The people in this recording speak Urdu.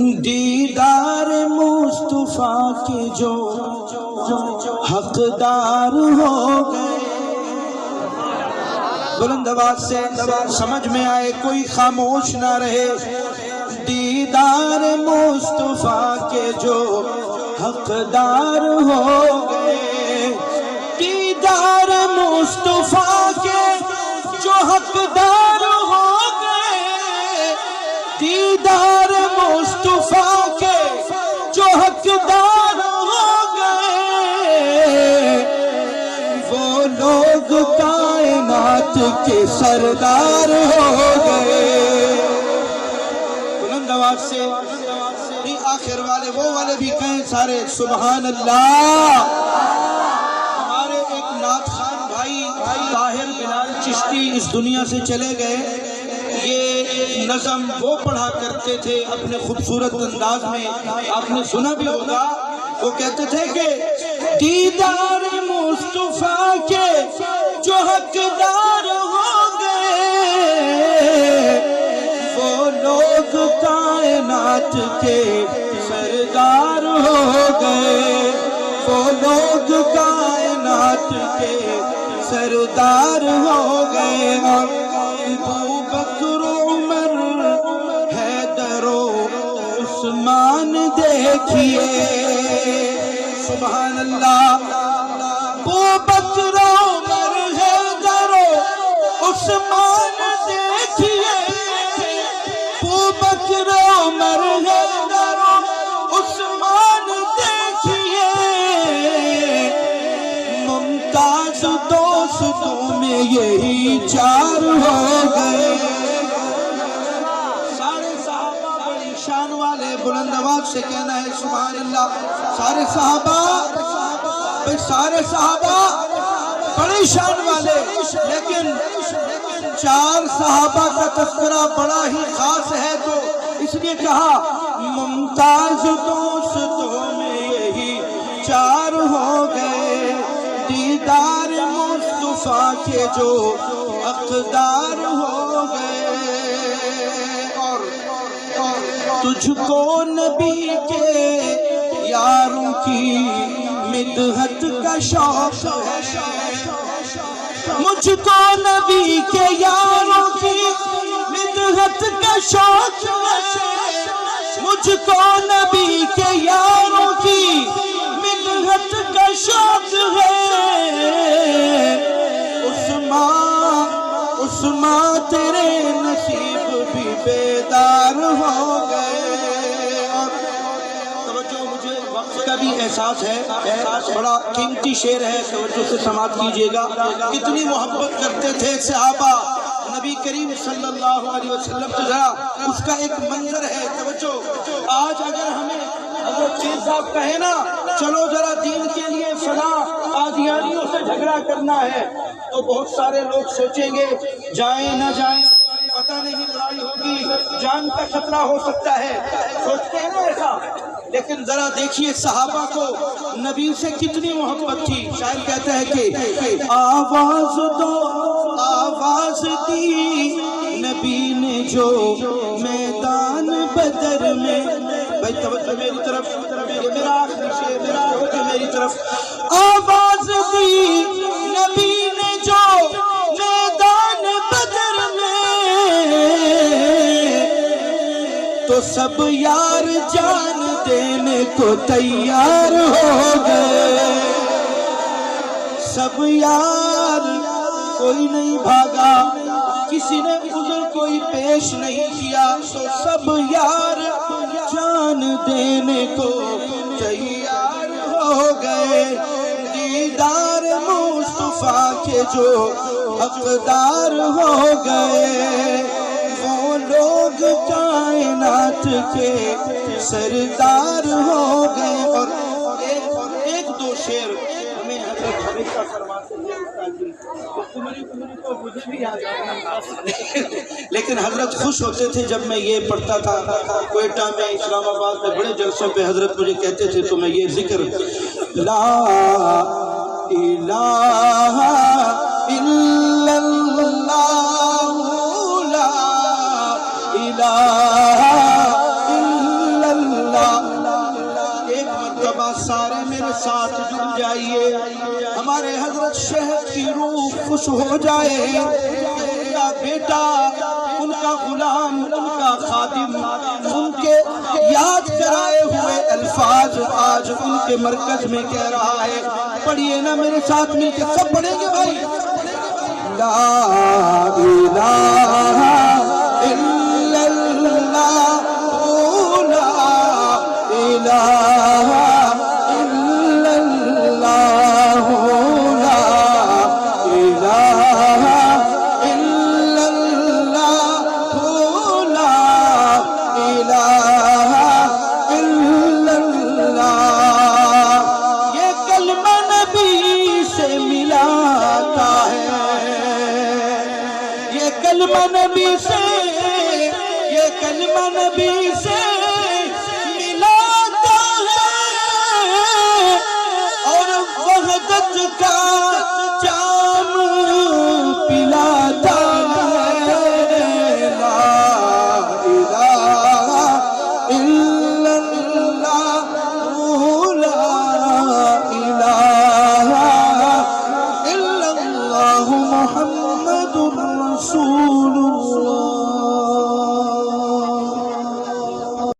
دیدار مصطفیٰ کے جو حقدار ہو گئے. بلند آواز سے سمجھ میں آئے، کوئی خاموش نہ رہے. دیدار مصطفیٰ کے جو حقدار ہو گئے. دیدار مصطفیٰ کے جو حقدار ہو گئے. دیدار مصطفیٰ کے جو حقدار ہو گئے. وہ لوگ کائنات کے سردار ہو گئے. بلند آواز سے آخر والے وہ والے بھی کہیں سارے سبحان اللہ. ہمارے ایک نعت خان بھائی طاہر بلال چشتی اس دنیا سے چلے گئے. یہ نظم وہ پڑھا کرتے تھے اپنے خوبصورت انداز میں، آپ نے سنا بھی ہوگا. وہ کہتے تھے کہ دیدار مصطفیٰ کے جو حقدار ہو گئے. وہ لوگ کائنات کے سردار ہو گئے. وہ لوگ کائنات کے سردار ہو گئے. ابو بکر عمر حیدر و عثمان دیکھیے. سبحان اللہ. ابو بکر عمر حیدر و عثمان دیکھیے. ابو بکر عمر حیدر و عثمان دیکھیے. ممتاز دوستوں میں یہی چار ہو گئے. سارے صحابہ بڑی شان والے، بلند آواز سے کہنا ہے سبحان اللہ. سارے صحابہ بڑی شان والے، لیکن چار صحابہ کا تذکرہ بڑا ہی خاص ہے، تو اس لیے کہا ممتاز دوستوں میں یہی چار ہو گئے. دیدار مصطفیٰ کے جو حقدار ہو گئے. اور تجھ کو نبی کے یاروں کی مدحت کا شوق ہے. مجھ کو نبی کے یاروں کی مدحت کا شوق ہے. مجھ کو نبی کے یاروں کی مدحت کا شوق ہے. عثمان تیرے نصیب بھی بیدار ہو گئے. اور توجہ، مجھے وقت کا بھی احساس ہے، بڑا قیمتی شعر ہے، توجہ سے سماعت کیجئے گا. کتنی محبت کرتے تھے صحابہ نبی کریم صلی اللہ علیہ وسلم. تو ذرا اس کا ایک منظر ہے، توجہ. آج اگر ہمیں حضرت پیر صاحب کہے نا چلو ذرا دین کے لیے فلاں قادیانیوں سے جھگڑا کرنا ہے، تو بہت سارے لوگ سوچیں گے جائیں نہ جائیں، پتہ نہیں لڑائی ہوگی، جان کا خطرہ ہو سکتا ہے، سوچتے ہیں نا ایسا. لیکن ذرا دیکھیے صحابہ کو نبی سے کتنی محبت تھی. شاعر کہتا ہے کہ آواز دو آواز دی نبی نے جو میدان بدر میں. بھائی توجہ میری طرف، میرا آخری شعر، میرا توجہ میری طرف. آواز دی نبی نے جو میدان بدر میں، تو سب یار جان دینے کو تیار ہو گئے. سب یار، کوئی نہیں بھاگا، کسی نے عذر کوئی پیش نہیں کیا، تو سب یار جان دینے کو تیار ہو گئے. دیدار مصطفیٰ کے جو حقدار ہو گئے. وہ لوگ کائنات کے سردار ہو گئے. اور ایک دو شعر ہمیں حضرت ہمیشہ فرماتے ہیں تو مجھے بھی یاد آیا. لیکن حضرت خوش ہوتے تھے جب میں یہ پڑھتا تھا. کوئٹہ میں، اسلام آباد میں بڑے جلسوں پہ حضرت مجھے کہتے تھے تو میں یہ ذکر لا الہ الا اللہ لا الہ الا شہر کی روح خوش ہو جائے، ان کا بیٹا، ان کا غلام، ان کا خادم ان کے یاد کرائے ہوئے الفاظ آج ان کے مرکز میں کہہ رہا ہے۔ پڑھیے نا میرے ساتھ مل کے، سب پڑھیں گے بھائی۔ لا الہ